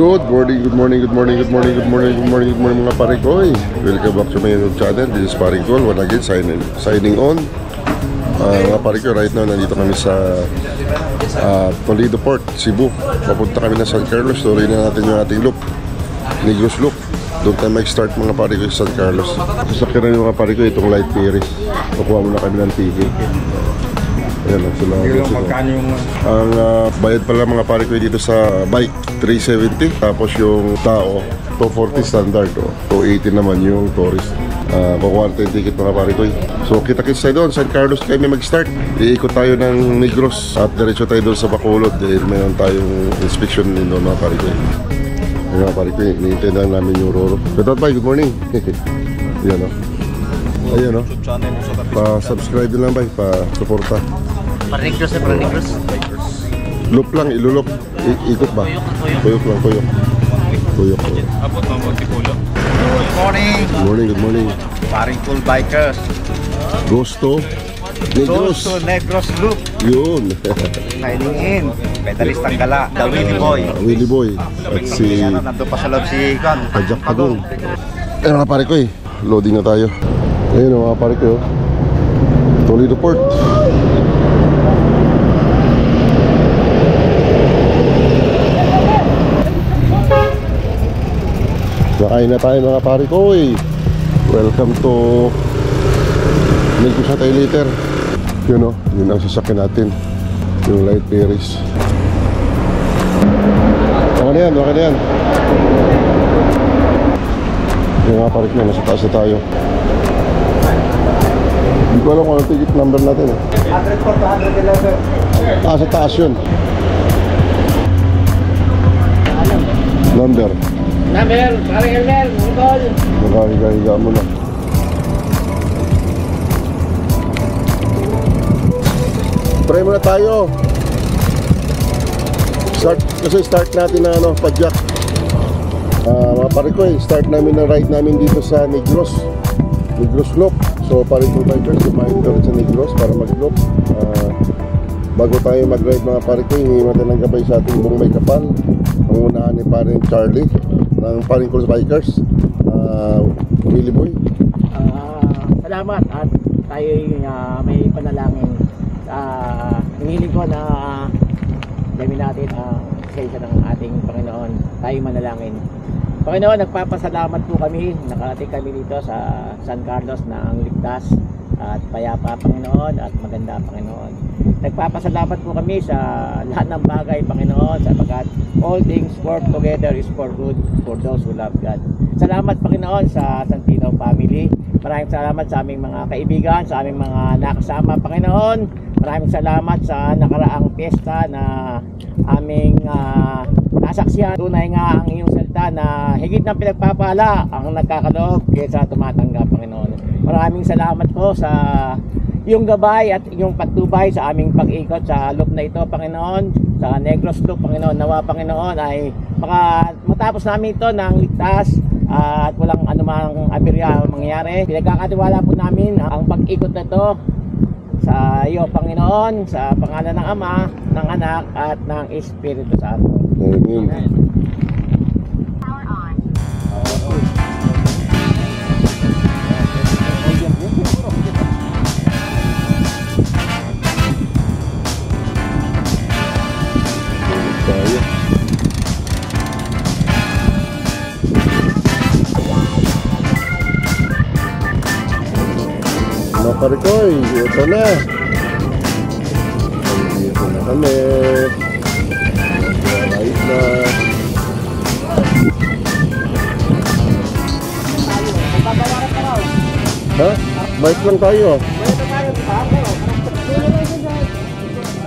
Good morning, good morning, good morning, good morning, good morning, good morning, good morning mga pare ko. Welcome back to my YouTube channel. This is Paring Tol. Once again, signing on. Mga pare ko, right now nandito kami sa Toledo Port, Cebu. Papunta kami na San Carlos. Tuloy na natin yung ating loop, Negros loop. Doon tayo mag-start mga pare ko sa San Carlos. Sasakyan na yung mga pare ko itong light series. Kukuha muna kami ng ticket. Ayan, sila. Ang bayad pala mga pare ko dito sa bike 370, tapos yung tao 240 standard, 280 naman yung tourist. Kukuha natin yung ticket mga pare ko. So kita-kits tayo doon, San Carlos kami mag-start. Iikot tayo ng Negros at diretso tayo doon sa Bacolod dahil mayroon tayong inspection din doon mga pare ko. Ayan mga pare ko, hinihintay na namin yung Roro. Good morning. Ayan o. Ayan o. Pa-subscribe din lang ba, pa-suporta. Parnigros na parnigros. Loop lang, ilulop. Ikot ba? Tuyok lang, tuyok. Tuyok. Abot mo si Pulo. Good morning. Good morning, good morning. Paring Cool Bikers. Gusto Negros. Gusto Negros Loop. Yun. Signing in. Pedalistang gala. The Willy Boy. Willy Boy. At si Nandun pa sa loob si Ikan. Kajak Pagong. Ayun mga pare ko eh. Loading na tayo. Ayun mga pare ko. Toledo Port. Nakain na tayo mga pare ko eh. Welcome to Negros na tayo later. Yun o, yun ang sasakyan natin. Yung light Paris. Okay na yan, okay na yan. Yung mga pare ko, nasa taas na tayo. Hindi ko alam kung anong ticket number natin eh. 100 to 111. Sa taas yun. Number, paring Elmer, Nicol. nakahiga-higa mo na. Try muna tayo. Start natin na pa-jack. Mga pare ko start namin na ride namin dito sa Negros Loop. So pare ko bikers, kumain doon sa Negros para mag-loop. Bago tayo mag-ride mga pare ko, hindi natin ng gabay sa ating buong may kapal. Ang unahan ni paring Charlie ng Paring Cool Bikers, Willy Boy. Salamat at tayo may panalangin. Hiniling ko na dami natin sa isa ng ating Panginoon. Tayo manalangin. Panginoon, nagpapasalamat po kami. Nakarating kami dito sa San Carlos ng ligtas at payapa, Panginoon, at maganda, Panginoon. Nagpapasalamat po kami sa lahat ng bagay, Panginoon, sapagkat all things work together is for good for those who love God. Salamat, Panginoon, sa Santino family. Maraming salamat sa aming mga kaibigan, sa aming mga nakasama, Panginoon. Maraming salamat sa nakaraang piyesta na aming nasaksihan. Tunay nga ang iyong salita na higit ng pinagpapala ang nagkakaloob kaysa tumatanggap, Panginoon. Maraming salamat po sa iyong gabay at iyong patnubay sa aming pag-ikot sa loop na ito, Panginoon, sa Negros Loop, Panginoon. Nawa, Panginoon, ay matapos namin ito ng ligtas at walang anumang aberya mangyari. Pinagkakatiwala po namin ang pag-ikot na ito sa iyo, Panginoon, sa pangalan ng Ama, ng Anak, at ng Espiritu Santo. Amen. Mga pare ko, ito na. Dito na kami. Right na. Ha? Bike lang tayo.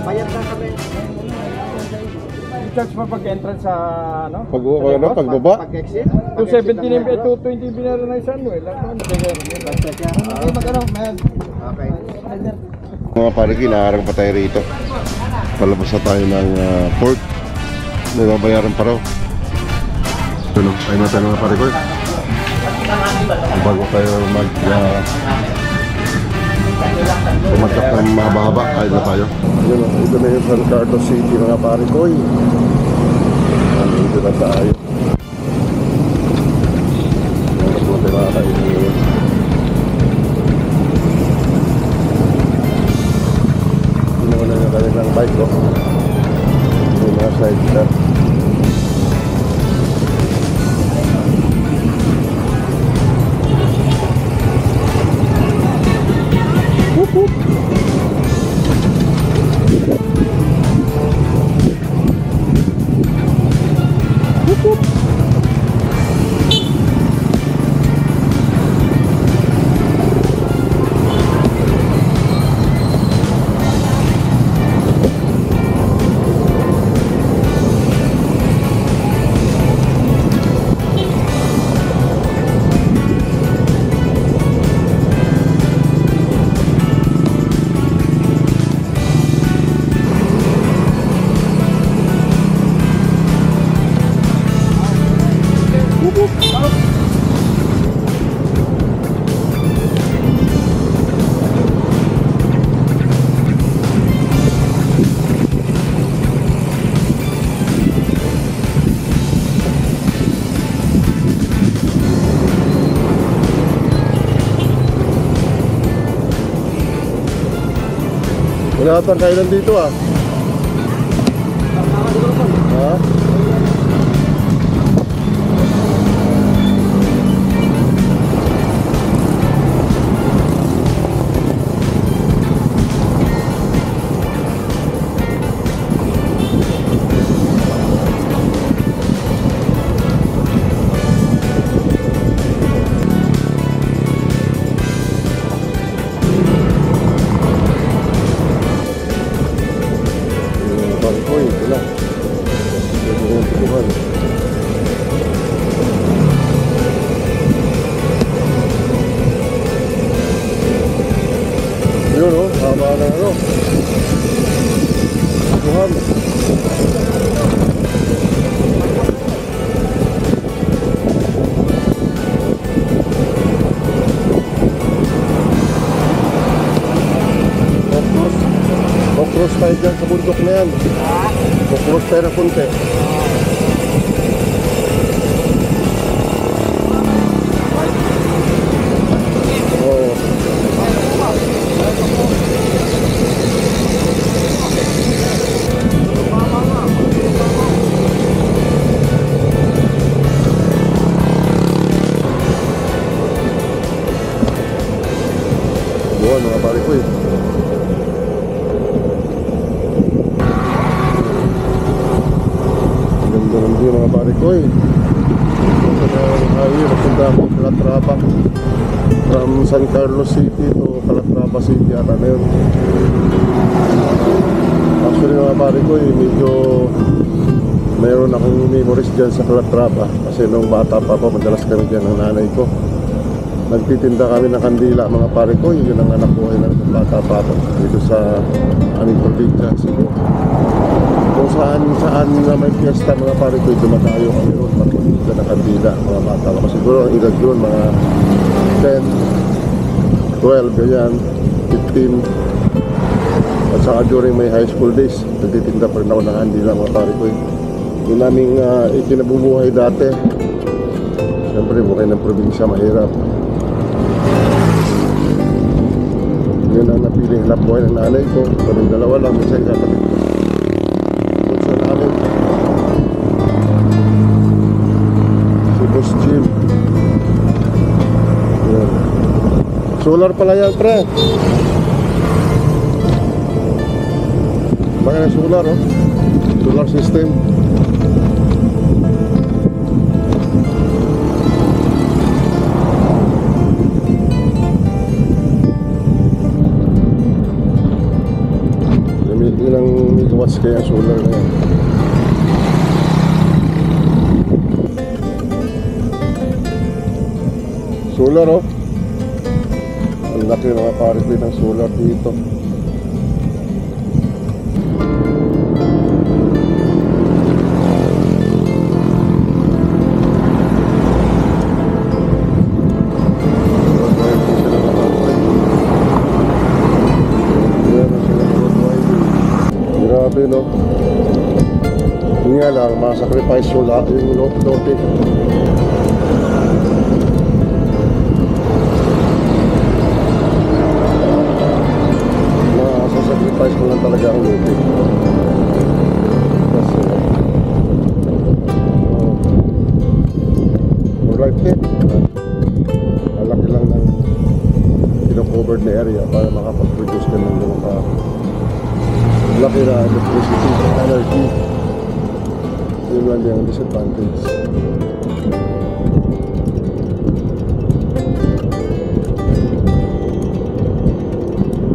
Bayad na kami. Charge pa pag-entrance sa Pagbaba? Pag-exit? 270 na 220 binara na isang mo. Okay. Mga pare ko, inaarang pa tayo rito. Palabas na tayo ng port. May babayaran pa raw. Ano? Ayun na tayo mga pare ko. Bago tayo Pumadyak ng mahaba, ayun na tayo. Ito na yung San Carlos City mga pare ko. Nandito na tayo. Meron po tayo mga kainin. Ginawa na yung kanilang bike, oh. Yung mga side car. Wala atang kailan dito ah. Ha? Yun o, haba na ano. Tuhan. Kukros tayo dyan sa bundok na yan. Kukros tayo na punti. Oo. Buwan mga pare ko eh. Ganda ng view mga pare ko eh. Ito na yung highway, magpunta ako Calatrava. From San Carlos City to Calatrava City ata na yun. Actually mga pare ko eh, medyo mayroon akong memories dyan sa Calatrava. Kasi nung bata pa ako, madalas kami dyan ng nanay ko. Nagtitinda kami ng kandila mga pare ko, yun ang anak buhay na ng bata pa ako dito sa aming probinsya siguro. Kung saan na may fiesta mga pare ko, dumadayo kami ron magtitinda ng kandila mga bata pa. Siguro ang edad yun mga 10, 12 ganyan, 15. At saka during my high school days, nagtitinda pa rin ako ng kandila mga pare ko. Yun naming ikinabubuhay dati. Siyempre buhay ng probinsya mahirap. Yun ang napiling hanap buhay ng nanay ko. Kaming dalawa lang, minsan kakapit ko. Bunso namin. Si Boss Jim. Yun. Solar pala yan, pre. Baka na solar, oh. Solar system. Ilang megawatts kaya solar na yan. Solar oh. Ang laki mga pare ng solar dito. Yun nga lang, masacrifice yung lote. Masasacrifice ko lang talaga ang lote. Kasi alright din. Malaki lang ng pinakovered na area para makapag-produce ka ng mga laki na electricity energy. Yun lang yung disadvantage.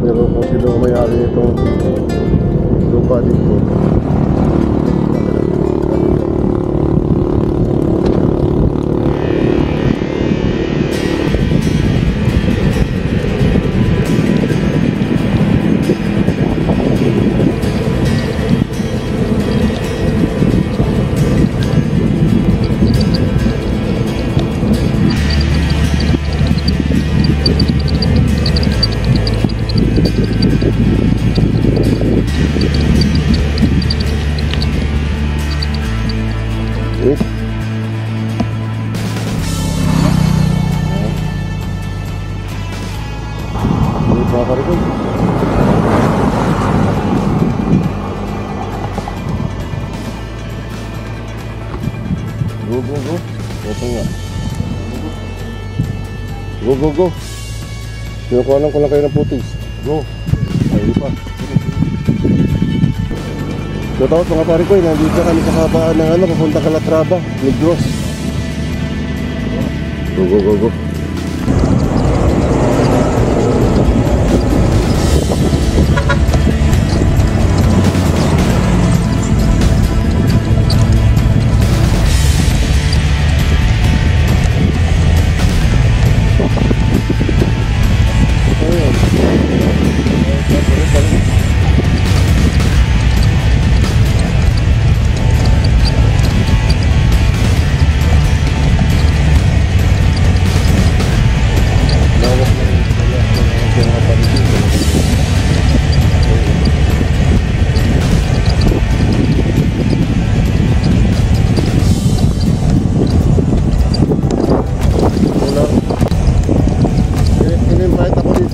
Pero kung sino ang may-ari nitong lupa dito, mga parikoy. Go. Opo nga. Go. Kinukuha lang ko lang kayo ng putis. Go. Ayun pa. Shoutout mga parikoy. Nandito kami sa kabaan ng papunta Calatrava, Negros. Go.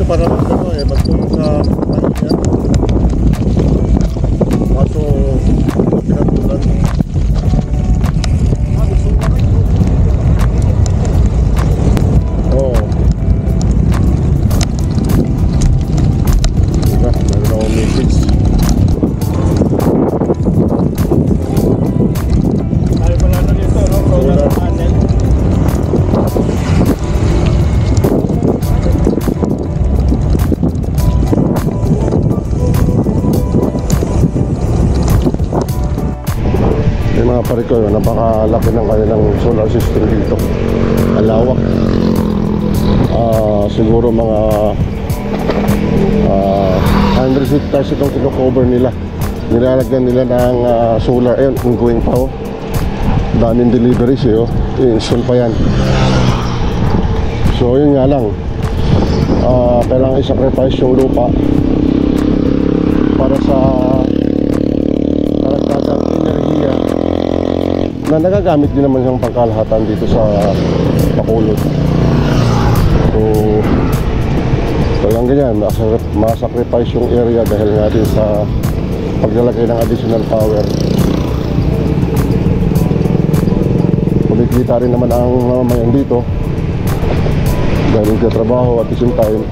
Para magtulong sa pamilya. Kaso pinatulan. Oo. Diba? Meron akong message. Tayo pala na dito, no? Solar panel. Mga parikoy, napakalaki ng kanilang solar system dito. Alawak. Siguro mga 100 hectares itong kino-cover nila. Nilalagyan nila ng solar. Ayun, ongoing pa oh. Daming deliveries eh oh. I-install pa yan. So yun nga lang, kailangan i-sacrifice yung lupa para sa karagdagang enerhiya na nagagamit din naman siyang pangkalahatan dito sa Bacolod. So lang ganyan, masacrifice yung area dahil natin sa paglalagay ng additional power. Kumikita rin naman ang mamamayan dito dahil nagtatrabaho at the same time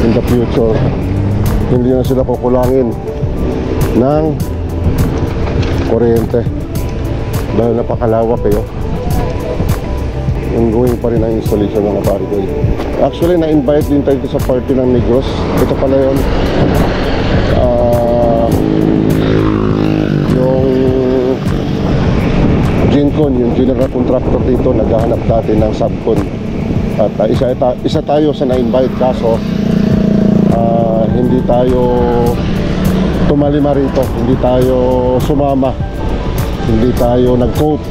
in the future hindi na sila kukulangin ng kuryente dahil napakalawak kayo. Ongoing pa rin ang installation ng parikoy. Actually, na-invite din tayo sa party ng Negros. Ito pala yun. Yung Gencon, yung general contractor dito, naghahanap dati ng subcon. At isa tayo sa na-invite, kaso hindi tayo tumalima rito, hindi tayo sumama, hindi tayo nag-cope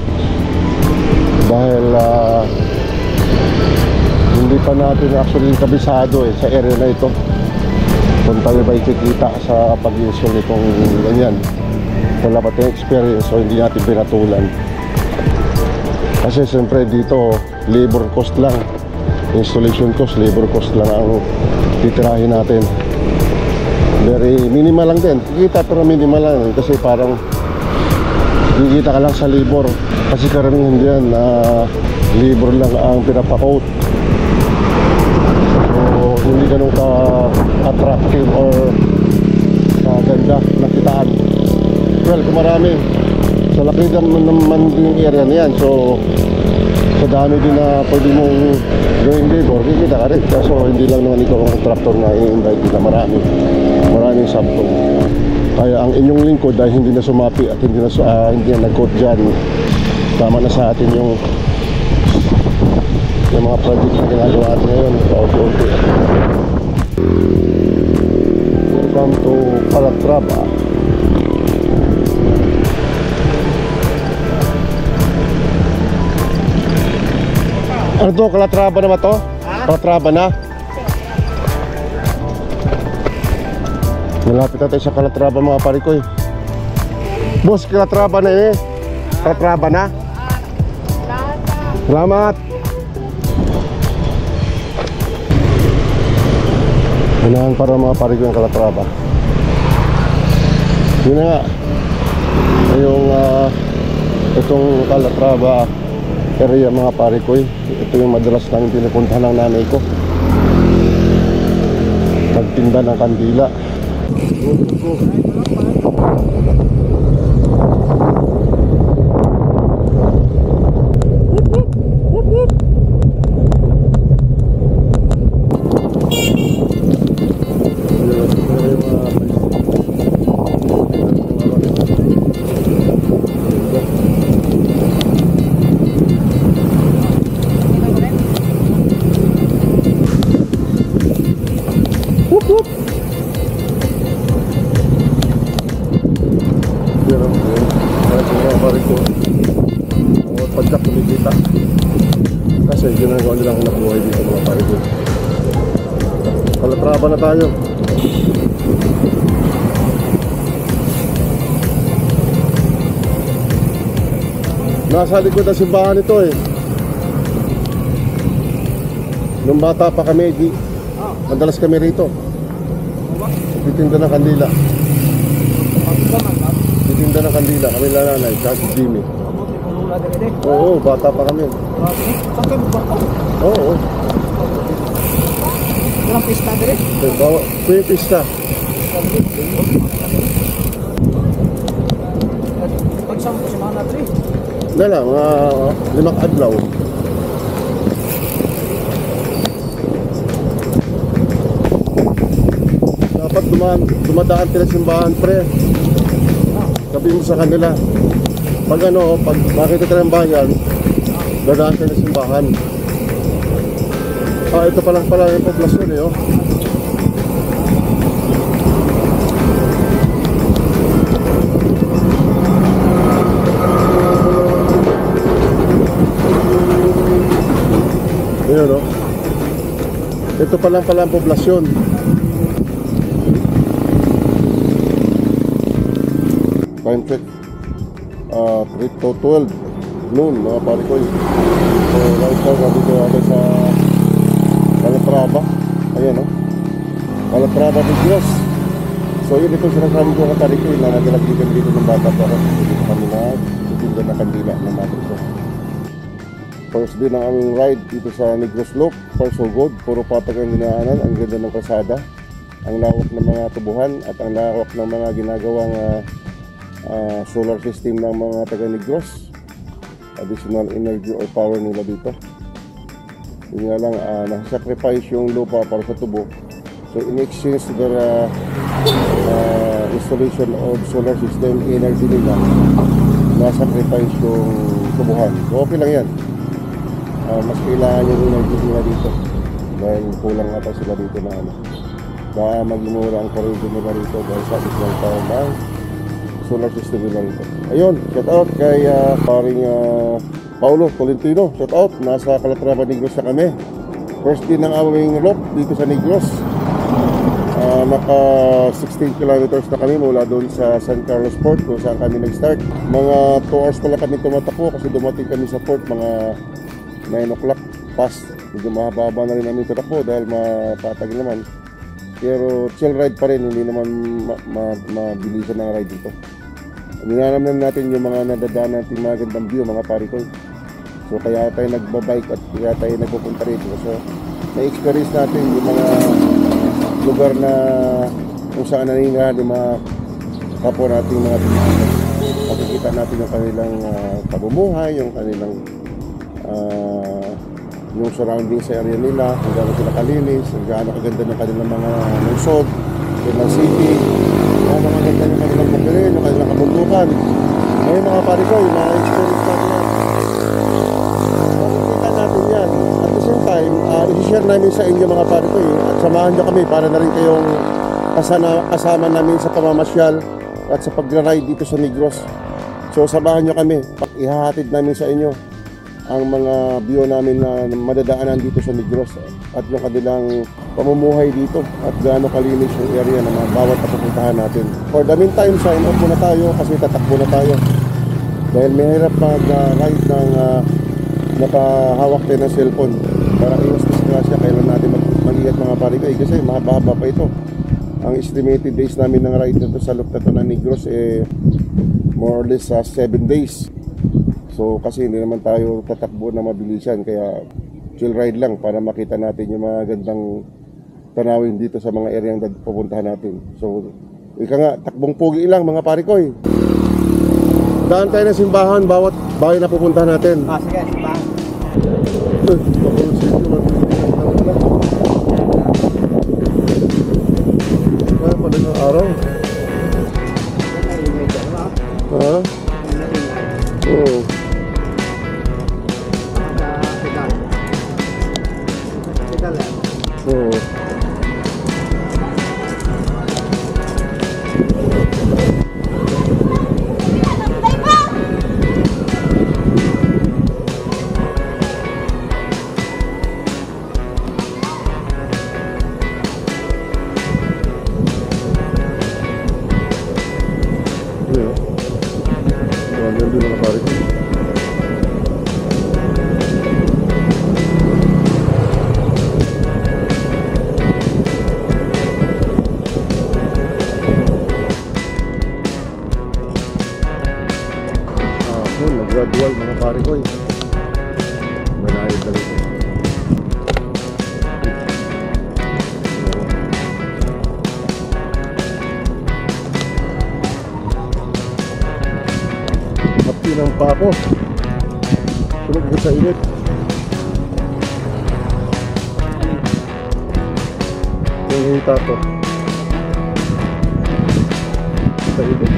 dahil hindi pa natin actually kabisado sa area na ito kung tayo ba ikikita sa pag-install nitong ganyan. wala pa tayong experience, so hindi natin pinatulan. Kasi siyempre dito labor cost lang, installation cost, labor cost lang ang titirahin natin. Very minimal lang din, kikita pero minimal lang kasi parang kikita ka lang sa labor. Kasi karamihan diyan na labor lang ang pinapakot, so hindi ganun ka attractive or ganda na kitaan. Well, kung marami sa laki naman yung area na yan, so sa dami din na pwede mong gawing labor, kikita ka rin. Kaso hindi lang naman ikaw ang contractor na i-invite kita, maraming subcon. Kaya ang inyong lingkod dahil hindi na sumapi at hindi na nag-quote dyan, tama na sa atin yung mga project na ginagawa natin ngayon, paunti-unti. Welcome to Calatrava. Ano to? Calatrava na ba to? Calatrava na? Malapit natin sa Calatrava mga parikoy. Boss, Calatrava na eh. Calatrava na? Salamat! Unahan para mga parikoy ng Calatrava. Yun na nga. Yung itong Calatrava area mga parikoy, ito yung madalas namin pinupuntahan ng nanay ko, magtinda ng kandila. Pagka kumikita kasi ginagawa nila akong nabuhay dito mga parikoy. Calatrava na tayo. Nasa likod ang simbahan ito eh. Nung bata pa kami, madalas kami rito. Titinda ng kandila. Titinda ng kandila kami lang nanay, tsaka si Jimmy. Oo, bata pa kami. Oo. Walang pista dire? May pista. Pagsampo si mga natri. Wala, mga 5 adlaw. Dapat dumadaan sila simbahan, pre. Sabi mo sa kanila, pag makita tayo ng bayan, dadaan tayo ng simbahan. Ito pa lang pala yung poblasyon eh, oh. Ayan, oh. Ito pa lang pala ang poblasyon. Time check. 3:12 noon mga parikoy. So right now nandito natin sa Calatrava. Ayan o, Calatrava Negros. So yun ito sinasabi ko mga parikoy na nagalagigan dito ng bata para dito kami na titinda na kandila ng natin ko. First day ng aming ride dito sa Negros Loop, first so good, puro patag ang dinaanan, ang ganda ng kalsada, ang lawak ng mga tubuhan at ang lawak ng mga ginagawang solar system ng mga taga Negros, additional energy or power nila dito. Yun nga lang, nasa-sacrifice yung lupa para sa tubo, so in exchange to the installation of solar system energy nila, nasa-sacrifice yung tubuhan. So okay lang yan. Mas kailangan yung energy nila dito dahil kulang ata sila dito na baka magmura ang kuryente nila rito dahil sa additional power ng solar system nila rito. Ayun, shout out kay paring Paulo Tolentino. Shout out, nasa Calatrava Negros na kami. First day ng aming loop dito sa Negros. Naka 16 kilometers na kami mula doon sa San Carlos Port kung saan kami nag-start. Mga 2 hours pala kami tumatakbo kasi dumating kami sa port mga 9 o'clock past. Medyo mahaba na rin namin tumakbo dahil mapatag naman. Pero chill ride pa rin, hindi naman mabilisan ang ride dito. Ninaramdaman natin yung mga nadadaan natin mga gandang view, mga pare ko. So kaya tayo nagbabike at kaya tayo nagpupunta rito. So na-experience natin yung mga lugar na kung saan naninirahan yung mga kapwa nating mga Pilipino. Makikita natin yung kanilang pamumuhay, yung kanilang yung surrounding sa area nila, kung gaano sila kalinis, kung gaano kaganda ng kanilang mga lungsod, kanilang city, kung gaano kaganda ng kanilang bukirin, yung kanilang kabundukan. Ngayon mga pare ko, yung mga experience natin yan. Makikita natin yan. At the same time, i-share namin sa inyo mga pare ko at samahan nyo kami para na rin kayong kasama namin sa pamamasyal at sa pagra-ride dito sa Negros. So samahan nyo kami, ihahatid namin sa inyo ang mga view namin na madadaanan dito sa Negros at yung kanilang pamumuhay dito at gaano kalinis yung area na mga bawat napupuntahan natin. For the meantime, sign off muna tayo kasi tatakbo na tayo dahil may hirap mag-ride ng nakahawak tayo ng cellphone para iwas disgrasya. Kailan natin mag-ingat mga pare ko kasi mahaba pa ito. Ang estimated days namin ng ride dito sa loob na ito ng Negros more or less 7 days. So kasi hindi naman tayo tatakbo na mabilisan, kaya chill ride lang para makita natin yung mga gandang tanawin dito sa mga area na pupuntahan natin. So ika nga, takbong pugi lang mga pare ko. Daan tayo ng simbahan bawat bahay na pupuntahan natin. Sige, simbahan. Kaya pala ng araw. Ha? Oo. Oo. Ganyan din mga pare ko. Nag-gradual mga pare ko. Manayad na rin. Ng papo tulog ko sa init. Yung hita ko sa init.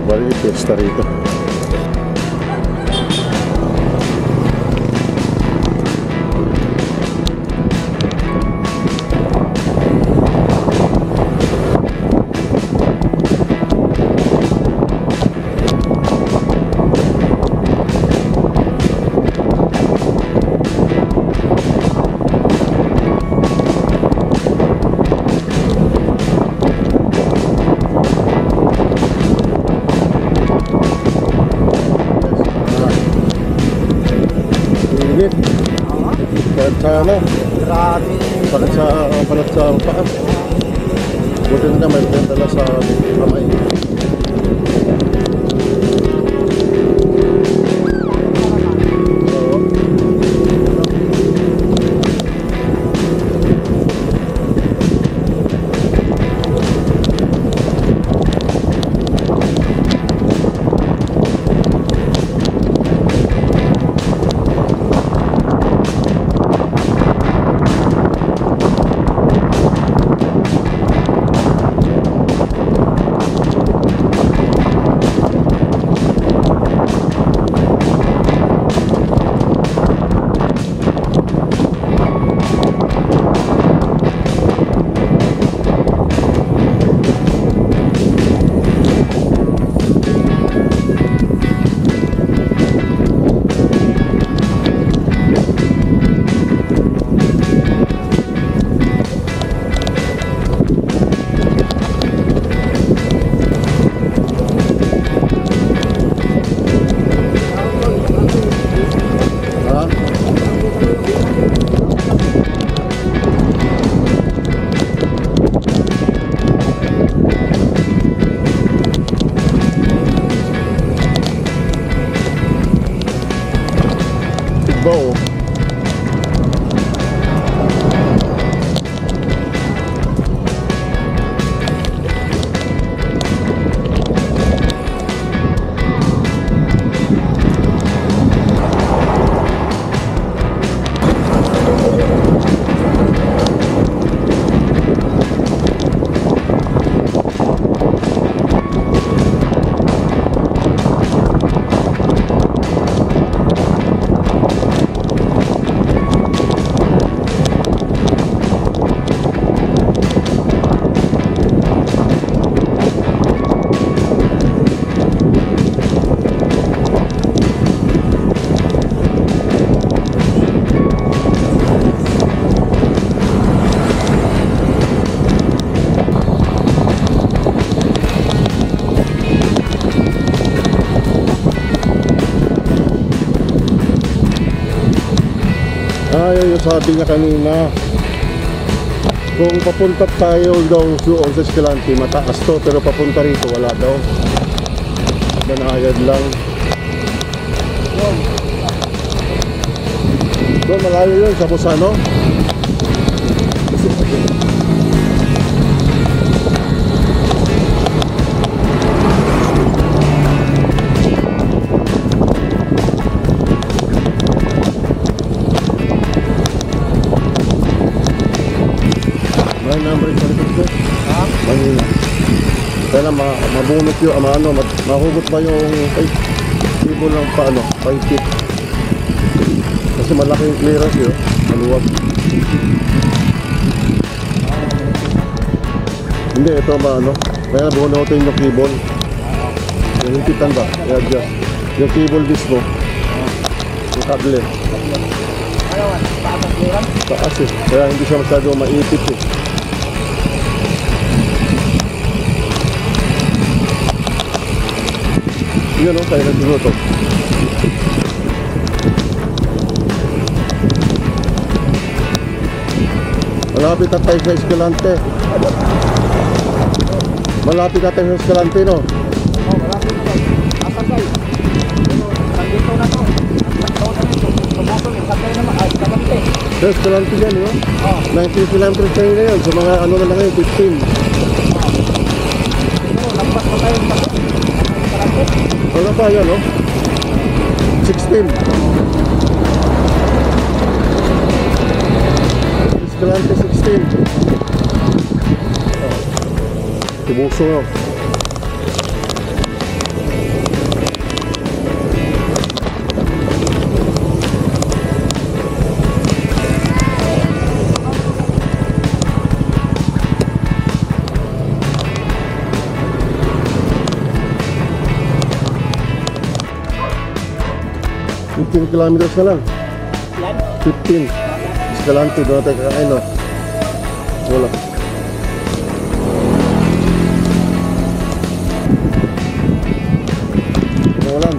Bali yung pesta rito. Bakit sa ano? Grabe. Bakit sa paa? Buti na may dala sa kamay. sabi niya kanina, kung papunta tayo daw doon sa Escalante, mataas to, pero papunta rito, wala daw. Banayad lang. Doon, malayo yun, sa Busano. May number yung salikod ko. Manila. Kaya lang mabunot yung mahugot ba yung ibo lang paano, 5 feet. Kasi malaki yung clearance yun, maluwag. Hindi, ito kaya bunutin yung cable. Yung himpitan ba? I-adjust. Yung cable disc mo. Yung kable. Taas eh. Kaya hindi siya masyado maipit eh. Yun o, kaya nagdugo to. Malapit na tayo sa Escalante. Malapit na tayo sa Escalante, no? Oh, malapit na tayo. Asagay. Nandito na to. Pabutol, isagay naman. Ay, Escalante. Sa Escalante yan, no? 19 kilometers kayo na yun. Sa mga ano na lang ngayon, 15. Lampas pa tayo sa Escalante. Wala pa yan, no? 16. Escalante 16. Tibuso, no? Kilometers na lang. 15. Escalante, doon natin kakain, no? Wala. Walang.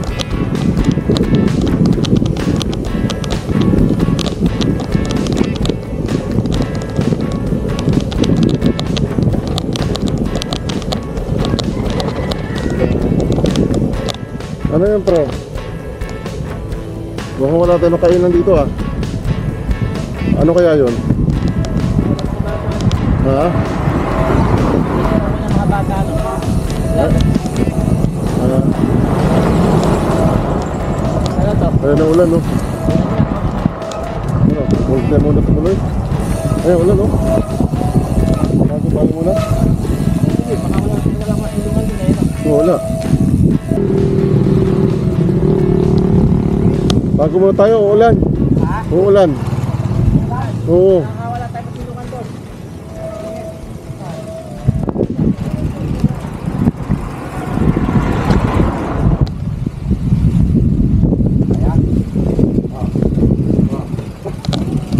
Ano yan, pre? Mukhang wala tayo makainan dito, ah. Ano kaya yun? Ha? Mga bata, no? Ano to? Ayun na ulan, no? Ano? Huwag tayo muna tumuloy. Ayun, ulan, no? Bago muna? Sige, baka wala lang masilungan din eh, no? Wala. Bago muna tayo, uulan. Ha? Uulan. Oo. Baka wala tayong masilungan doon.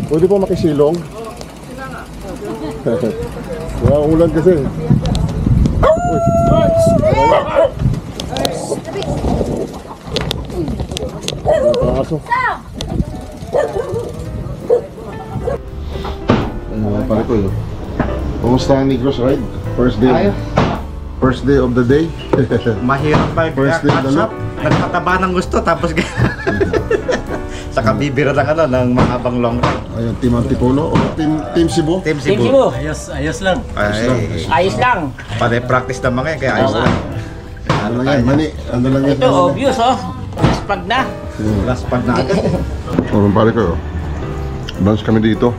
Pwede po makisilong? Wala ulan kasi. Uy. Aso. Pare ko yun. Kumusta ang Negros ride? First day of the day. Mahirap pa yung First day catch na up. Nagpataba ng gusto tapos saka bibira ng mga habang long ride. Ayun, Team Antipolo o Team Cebu? Team Team Cebu. Cebu. Ayos lang. Ay, Ayos lang. pare-practice na mga yan kaya ayos lang. Ano lang yan, mani? Ano lang yan? Ito, obvious, oh. Pag na. Last pag na agad. O, pare ko, lunch kami dito.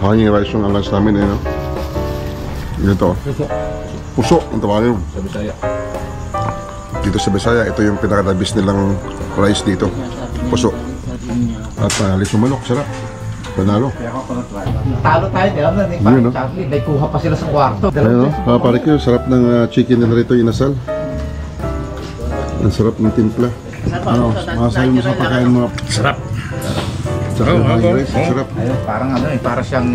Hanging rice yung lunch namin, no? Ito. Puso, ang tawagin yun. Sa Bisaya. Dito sa Bisaya, ito yung pinaka-dabis nilang rice dito. Puso. At lisong manok, sarap. Panalo. Talo tayo, di ba? Yun, no? Charlie, may kuha pa sila sa kwarto. Ayun, no? Pare ko, sarap ng chicken nila rito, inasal. Ang sarap ng timpla. Ano, masasabi mo sa pagkain mo. Sarap. Sarap ng rice, sarap. Ayun, parang para siyang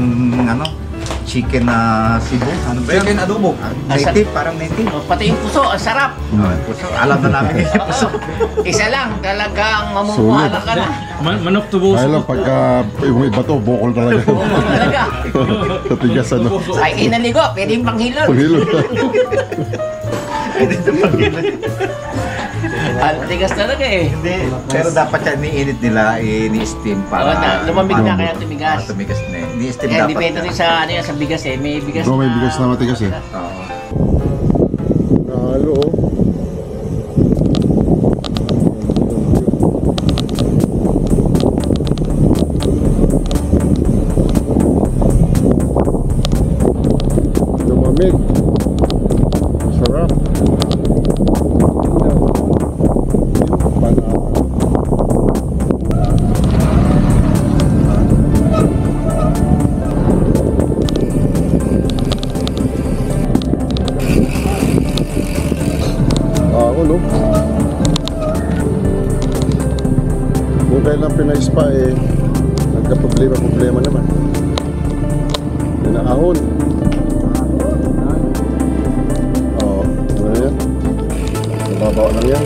chicken na Cebu. Ano ba yan? Chicken adobo. Native, parang native. Oh, pati yung puso, ang sarap. Puso. Alam na namin yung puso. Isa lang, talagang mamumuhala ka na. Manok tubo. Dahil lang pagka yung iba to, bukol talaga. Talaga. Sa tigas ano. Ay, inaligo, pwedeng panghilod. Panghilod. Ang tigas talaga eh. Hindi. Pero dapat yan, niinit nila, ni-steam para... Lumamig na kaya tumigas. Tumigas na eh. Ni-steam Kaya dapat. depende rin sa, ano yan, sa bigas eh. May bigas Bro, may bigas na matigas eh. Oo. Nalo oh. Lumamig. Sarap. Banana. Ulo. Kung kailan pinaispa eh, nagka-problema naman. Pinaahon. Oo, ano yan? Nababawa lang yan.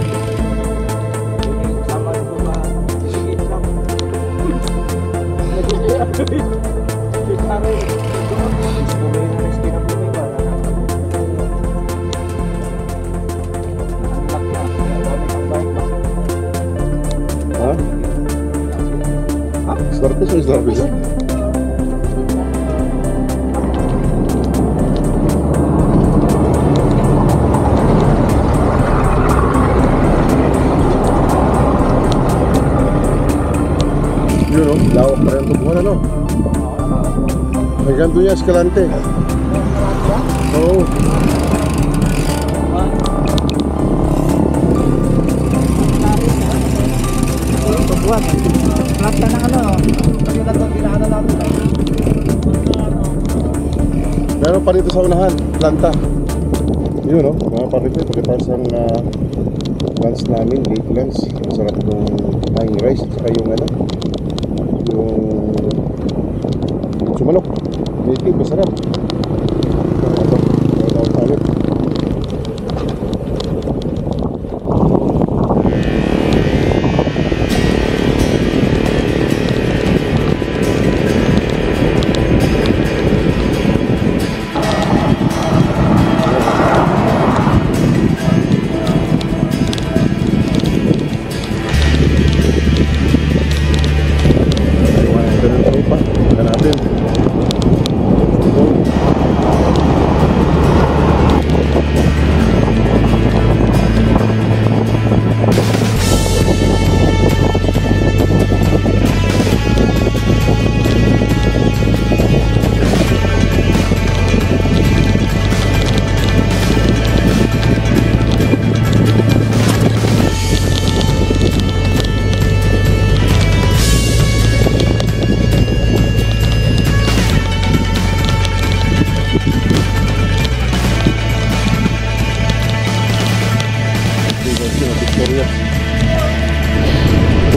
Ha? Starfish o starfish? Yun o, lawak pa rin ang tubuhan ano? May ganito niya, Escalante. Oo. Meron pa dito sa unahan, planta. Yun o, mga parito, pagkatapos ang lunch namin, late lunch. Masarap yung hanging rice, at saka yung ano, yung sumanok. Native, masarap. Ito, ito tayo.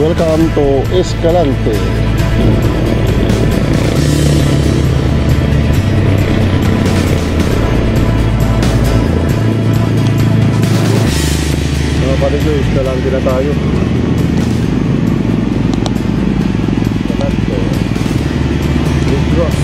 Welcome to Escalante. Mga parigo, Escalante na tayo. Escalante. Negros.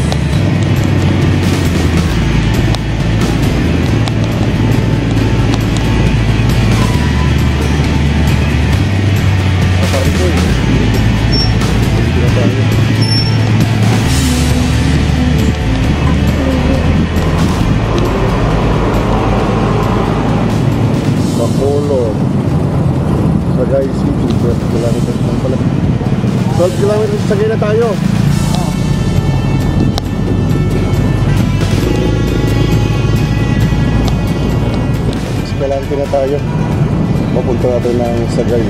Bacolod, Sagay City, 12 kilometers lang pala. 12 kilometers, Sagay na tayo. Escalante na tayo. Mapunta natin ng Sagay.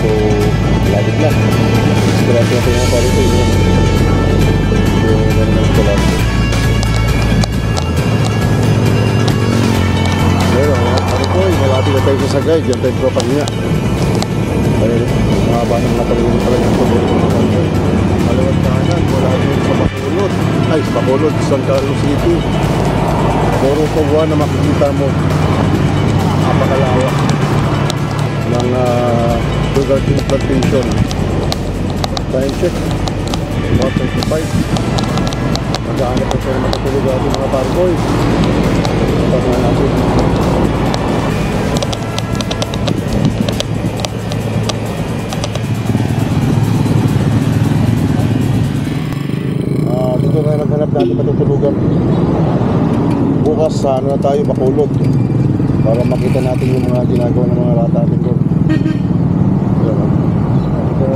So, labit na. Escalante na tayo mga pare ko. Yung gano'n ng Escalante. Pero ano po, malapit na tayo sa Sagay, diyan tayo papahinga. Ayun, mahaba ng natalingin pala yung pagod. Malawat kanan, wala din sa Bacolod. Ay, Bacolod, San Carlos City. Puro tubuan na makikita mo. Napakalawak ng sugar cane plantation. Time check 1:25. Mag-aanap na siya makatulog ating mga parkoy. Tama natin. Dito na naghanap natin matutulugan. Bukas ano na tayo, Bacolod, para makita natin yung mga ginagawa ng mga rata natin doon.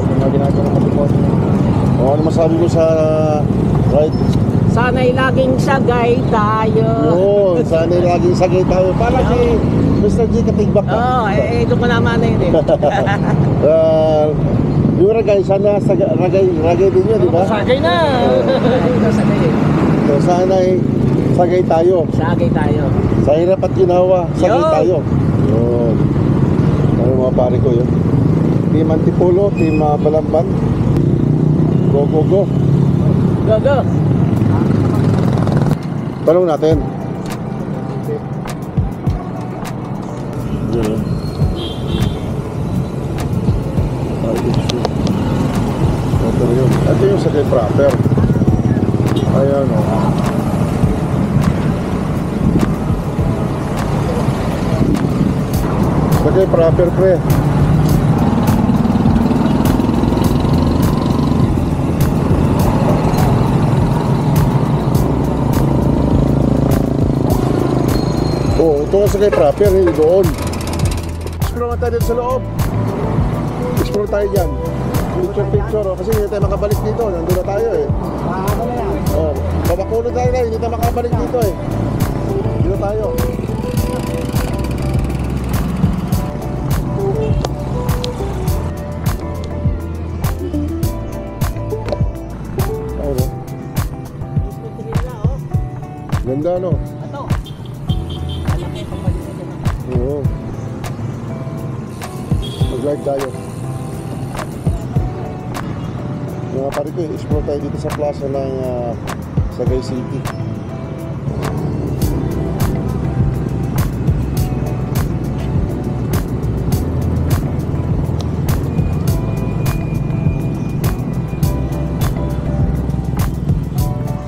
Mga ginagawa ng matutulugan. Ano masabi ko sa ride? Sana'y laging sagay tayo. Yun, sana'y laging sagay tayo. Para si Mr. G Katigbak ka. Oo, ito ko naman na yun eh. Yung ragay, sana ragay din yun, di ba? Sagay na! Sagay eh. So, sana'y sagay tayo. Sagay tayo. Sa hirap at ginawa, sagay Yun. tayo. Yun. Ano mga pare ko yun? Team Antipolo, Team Balamban. Go, go, go. Go, go! Tanong natin. Yun. Ito yun. Ito yung sagay proper. Ayan o. Sagay proper, pre. Oh, ito nga sagay proper, eh, doon. Explore nga tayo dito sa loob. Explore tayo dyan. Picture, oh. Kasi hindi tayo makabalik dito. Nandun na tayo eh. Oh, Babacolod tayo na, hindi tayo makabalik dito eh. Dito tayo. Ayun, oh. Ganda, no? Oo. Mag-live tayo. Mga pare ko, explore tayo dito sa plaza ng Sagay City.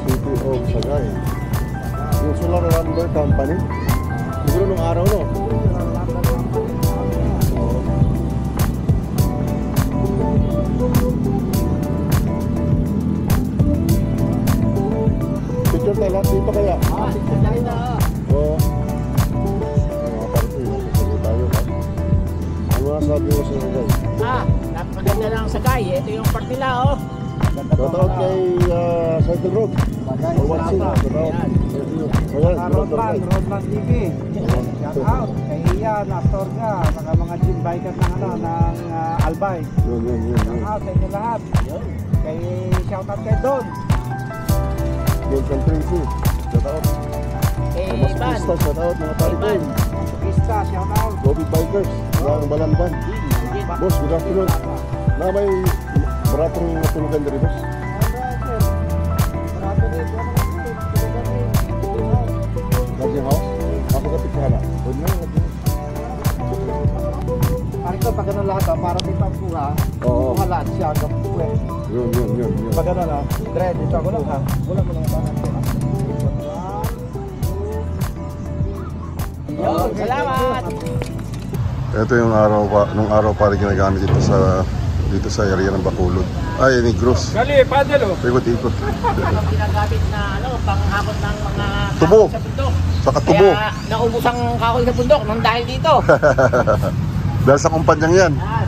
City of Sagay. Yung Solar Lumber Company. Siguro nung araw, no? Picture tayo lahat dito kaya? Sagay na. Oo. Mga parito yun, sasabi tayo ha. Ano nga sabi mo sa Sagay? Napaganda ng sagay. Ito yung part nila, oh. Shoutout kay Cycle Road. O Watson, shoutout. Ayan, Roadman TV. Shout out kay Ian, Astorga, saka mga gym bikers ng ng Albay. Yun. Shout out sa inyo lahat. Kay shout out kay Don. Yun, San Tracy. Shoutout. Mas Iban. Pista, shoutout mga pare ko. Pista, shout out. Gobi Bikers, ng Balamban. Boss, good afternoon. Na may baratong natulugan na rin, boss. Lodging house? Ako kapit ka na. Huwag na, Parang ito, pag ganun lahat, para dito ang buha. Oo. Buha lahat siya, hanggang buhay. Yun. Pag ganun ha, Dre, dito ako lang ha. Wala mo lang ang tanong. Yun, salamat! Ito yung nung araw pare ginagamit dito sa area ng Bacolod. Ay, Negros. Gali, paddle oh. Ikot-ikot. Ginagamit na panghakot ng mga Tubo. kahoy sa bundok. Saka tubo. Kaya naubos ang kahoy sa bundok nang dahil dito. Dahil sa kumpanyang yan. Yan.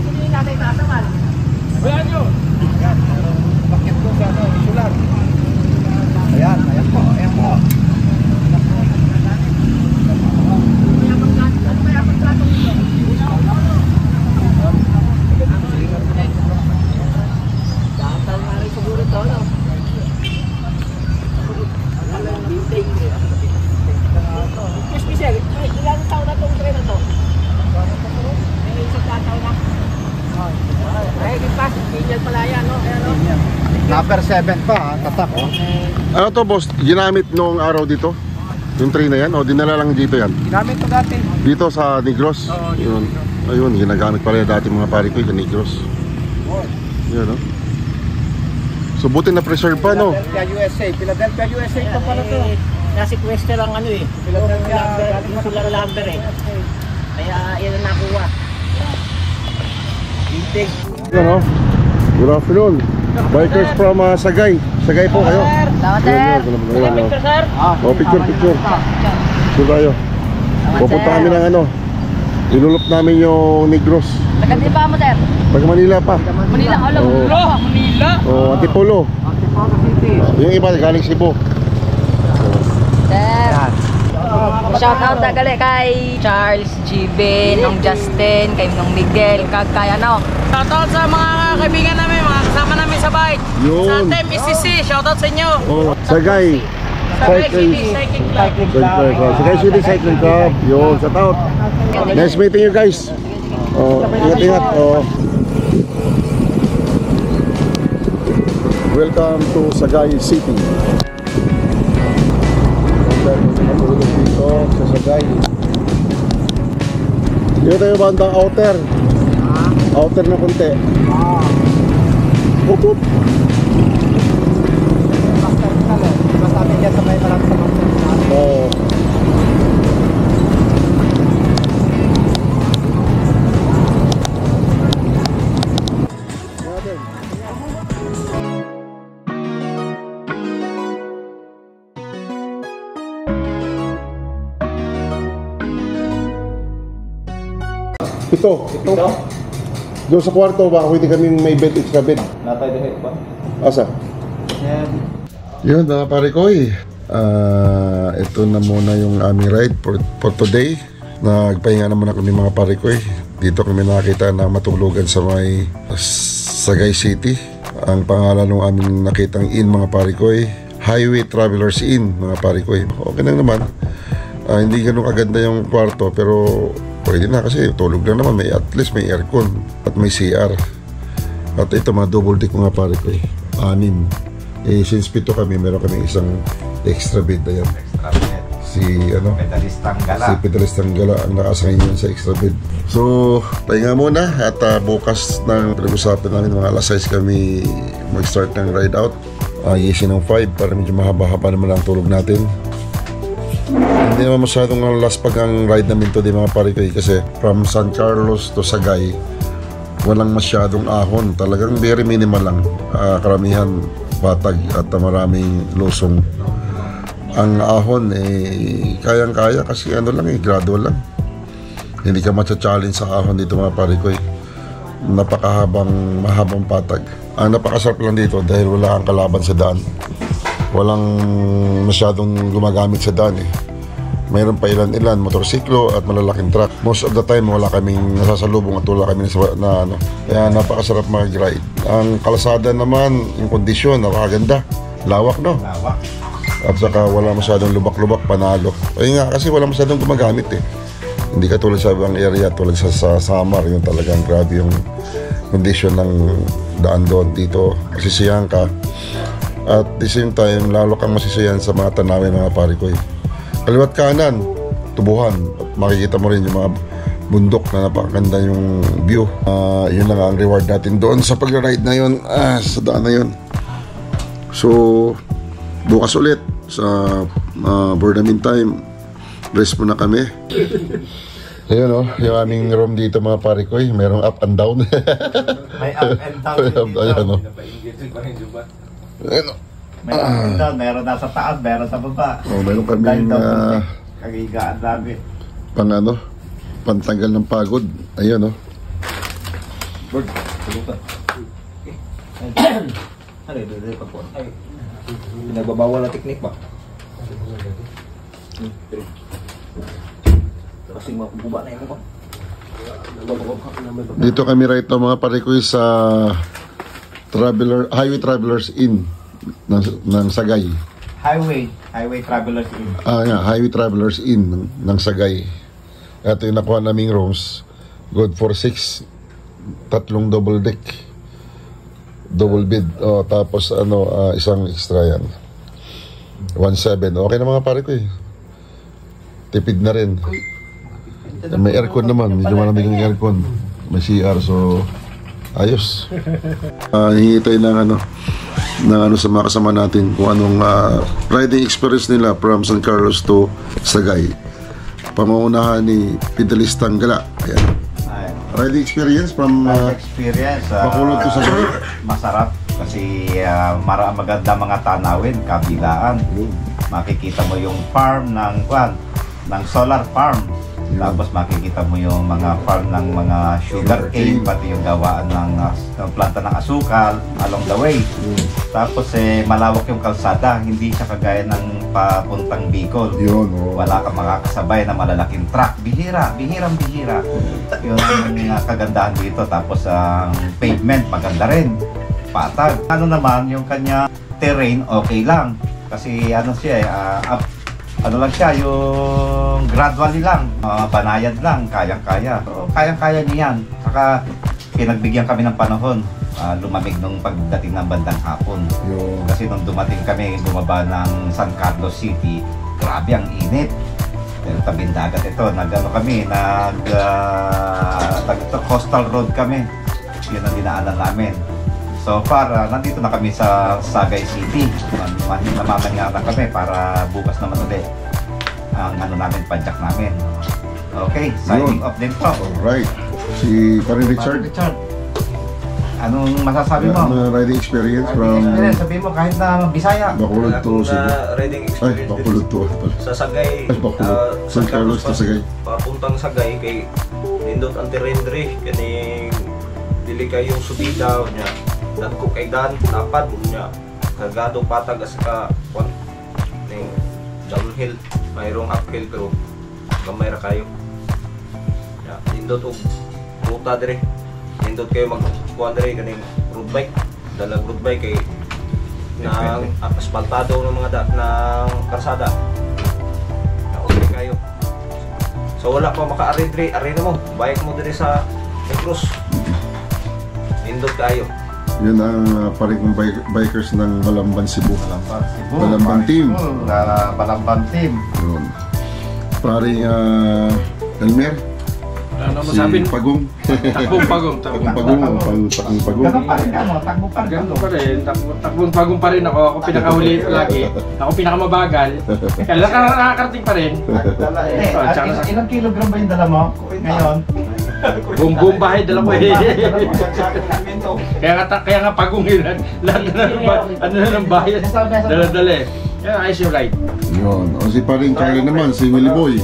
Hindi natin tasaman. Wala nyo. Bakit ko sa sulat. Ayan po. Dapat nga rin siguro ito, no? Special, ilang taon na itong tren na ito? Upper 7 pa, tatak oh. Ano to boss, ginamit noong araw dito? Yung tray na yan? O dinala lang dito yan? Ginamit ko dati. Dito sa Negros? Oo, Yun. Ayun, ginagamit pala yung dati mga pare ko sa Negros. Yun, no? So buti na preserve pa, no? Philadelphia USA pa pala to. Nasi Quester ang ano eh. Yung solar lumber eh. Kaya yan ang nakuha. Vintage. Yun, no? Good afternoon. Bikers from Sagay. Sagay po kayo. Sir. Picture, sir. Oh, picture. Sure tayo. Pupunta kami ng ano. Inulop namin yung Negros. Tagadi ba mo, sir? Taga Manila pa. Manila. Manila. Oh, Antipolo. Antipolo City. Yung iba galing Cebu. Sir, shout out na gali kay Charles, GB, nung Justin, kay nung Miguel, kay ano. Shout out sa mga kaibigan namin, mga kasama namin sa bike. Yun. Sa Team SCC, shout out sa inyo. Oh, Sagay. Sagay City Cycling Club. Sagay City Cycling Club. Yun, shout out. Nice meeting you guys. Oh, ingat-ingat. Oh. Welcome to Sagay City. Matulog dito sa Sagay. Dito tayo bandang outer. Outer na konti. Up. Masabi niya sa may marami sa mga. Oh. Ito. Doon sa kwarto, baka pwede kaming may bed, extra bed. Natay direct pa. Asa? Yun mga pare ko ito na muna yung aming ride for today. Nagpahinga naman ako ni mga pare ko Dito kami nakita na matulugan sa may Sagay City. Ang pangalan ng aming nakitang inn mga pare ko Highway Travelers Inn mga pare ko Okay lang naman. Hindi ganun kaganda yung kwarto pero pwede na kasi tulog lang naman. May at least may aircon at may CR. At ito mga double deck mga pare ko 6. Since 7 kami, meron kami isang extra bed. Ayan. Extra bed. Si Pedalistang gala. Si Pedalistang Gala ang nakasangin yun sa extra bed. So, pahinga muna at bukas ng pinag-usapan namin mga alas 6 kami mag-start ng ride out. Gising ng 5 para medyo mahaba-haba naman ang tulog natin. Hindi naman masyadong last pag ang ride namin to di mga pare ko kasi from San Carlos to Sagay walang masyadong ahon. Talagang very minimal lang. Karamihan batag at maraming lusong. Ang ahon kayang-kaya kasi ano lang gradual lang. Hindi ka matcha-challenge sa ahon dito mga pare ko mahabang patag. Ang napakasarap lang dito dahil wala kang kalaban sa daan. Walang masyadong gumagamit sa daan Mayroon pa ilan-ilan motorsiklo at malalaking truck. Most of the time wala kaming nasasalubong at wala kami na ano. Kaya napakasarap mag-ride. Ang kalsada naman, yung kondisyon, napakaganda. Lawak, no? Lawak. At saka wala masyadong lubak-lubak, panalo. Ay nga, kasi wala masyadong gumagamit Hindi ka tulad sa ibang area, tulad sa Samar, yung talagang grabe yung kondisyon ng daan doon. Dito, masisiyahan ka. At the same time, lalo kang masisiyahan sa mga tanawin mga pare ko Kaliwat kanan, tubuhan. At makikita mo rin yung mga bundok na napakaganda yung view. Yun lang ang reward natin doon sa pag-ride na yun, sa daan na yun. So, bukas ulit sa for the meantime, rest muna kami. Ayun yung aming room dito mga pare ko merong up and down. May up and down. Ayan May up and down. Meron nasa taas, meron sa baba. Meron kaming kagigaan namin. pantanggal ng pagod. Ayun Bird, tulutan. Ano yung pagkuhan? Pinagbabawal na teknik ba? Kasing makububa na yung ba? Dito kami right now mga pare ko sa Highway Travelers Inn ng Sagay. Highway Travelers Inn. Highway Travelers Inn ng Sagay. Ito yung nakuha naming rooms. Good for 6. 3 double deck. Double bid. Oh, tapos isang extra yan. 1.7. Okay na mga pare ko eh. Tipid na rin. May aircon naman. Medyo malamig yung aircon. May CR, so ayos. Hingi tayo ng sa mga kasama natin kung anong riding experience nila from San Carlos to Sagay. Pamaunahan ni Pedalistang Gala. Ayan. Riding experience from Bacolod to Sagay. Masarap kasi maganda mga tanawin, kabilaan. Makikita mo yung farm ng solar farm. Tapos makikita mo yung mga farm ng mga sugar cane, pati yung gawaan ng planta ng asukal along the way. Tapos malawak yung kalsada, hindi siya kagaya ng papuntang Bicol. Wala kang makakasabay na malalaking truck. Bihirang bihira. Yun ang kagandahan dito. Tapos ang pavement maganda rin. Patag. Ano naman yung kanya terrain, okay lang. Kasi lang siya, yung gradually lang, banayad lang, kayang-kaya. So, kayang-kaya niyan. Saka pinagbigyan kami ng panahon, lumamig nung pagdating ng bandang hapon. Kasi nung dumating kami, bumaba ng San Carlos City, grabe ang init. Pero tabing dagat ito, coastal road kami. Yun ang dinaanan namin. So far, nandito na kami sa Sagay City. Namamahinga na kami para bukas naman ulit ang namin, padjak namin. Okay, signing off din po. Alright. Si Paring Richard. Anong masasabi mo? Ano riding experience from sabi mo kahit na Bisaya. Bacolod to Sagay. Riding experience Bacolod to sa Sagay. San Carlos to Sagay. Papuntang Sagay kay nindot ang terrendre kaning dili kayong subida niya. Dako kay dan tapad niya. Kagado patag sa ning downhill, mayroong uphill pero gamay ra kayo. Ya, nindot og ruta dire. Nindot kayo magkuan dire kaning road bike. Dalag road bike kay nang asfaltado ng mga ng karsada. Okay kayo. So wala pa maka-ari mo. Bike mo dire sa cross. Nindot kayo. Yun ang paring bikers ng Balamban, Cebu. Balamban team. Balamban team. Yun. Paring Elmer. Ano Si masabi? Pagong. Takbong Pagong. Takbong Pagong. Ganun pa rin mo, takbo pa rin. Ganun pa rin. Takbong Pagong pa rin ako. Ako pinakahuli lagi. Ako pinakamabagal. Kaya nakakarating pa rin. Ilang kilogram ba yung dala mo ngayon? Buong bahay dala ko eh. Kaya nga Pagong yun. Lahat na ng bayan. Dala-dala eh. Kaya ayos yung ride. Yun. O si paring Charlie naman, si Willie Boy.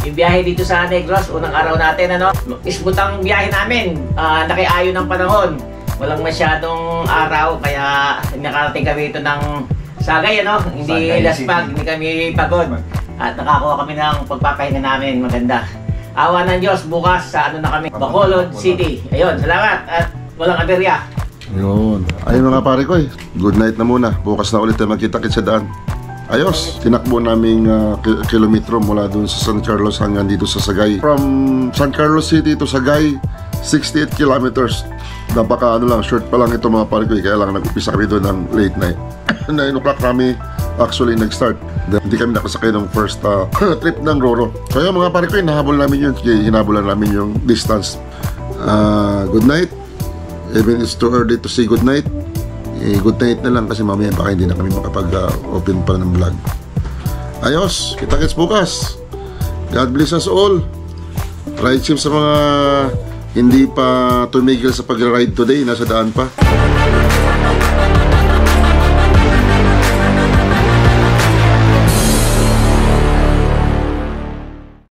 Yung biyahe dito sa Negros, unang araw natin, smooth ang biyahe namin. Nakiayon ng panahon. Walang masyadong araw, kaya nakarating kami ito ng Sagay, Hindi laspag, hindi kami pagod. At nakakuha kami ng pagpapahinga namin, maganda. Awa ng Diyos, bukas sa na kami, Bacolod City. Ayun, salamat at walang aberya. Yun. Ayun mga pare ko eh. Good night na muna. Bukas na ulit tayo magkita-kits sa daan. Ayos, tinakbo naming kilometro mula dun sa San Carlos hanggang dito sa Sagay. From San Carlos City to Sagay, 68 kilometers. Napaka short pa lang ito mga pare ko. Kaya lang nag-upisa kami doon ng late night. 9 o'clock kami actually nag-start. Hindi kami nakasakay ng first trip ng Roro. So yun mga pare ko, hinahabol namin yun. Hinahabolan namin yung distance. Good night. Even it's too early to say good night. Good night na lang kasi mamaya baka hindi na kami makapag-open pa ng vlog. Ayos, kita-kits bukas. God bless us all. Ride safe sa mga hindi pa tumigil sa pag-ride today, nasa daan pa.